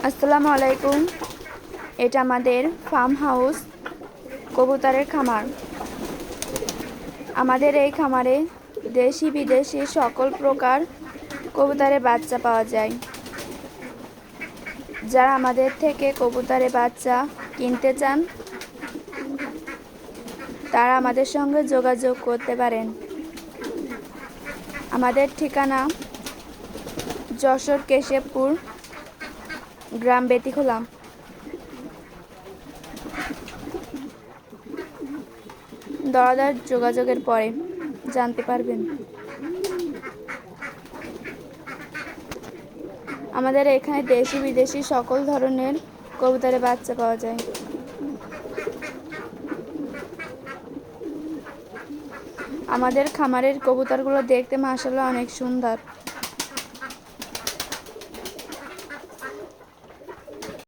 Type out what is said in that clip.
আসসালামু আলাইকুম। এটা আমাদের ফার্ম হাউস, কবুতরের খামার। আমাদের এই খামারে দেশি বিদেশি সকল প্রকার কবুতরের বাচ্চা পাওয়া যায়। যারা আমাদের থেকে কবুতরের বাচ্চা কিনতে চান তারা আমাদের সঙ্গে যোগাযোগ করতে পারেন। আমাদের ঠিকানা যশোর কেশবপুর, গ্রাম বেতিখোলা। দরদার যোগাযোগের পরে জানতে পারবেন। আমাদের এখানে দেশি বিদেশি সকল ধরনের কবুতরের বাচ্চা পাওয়া যায়। আমাদের খামারের কবুতরগুলো দেখতে মাশাআল্লাহ অনেক সুন্দর।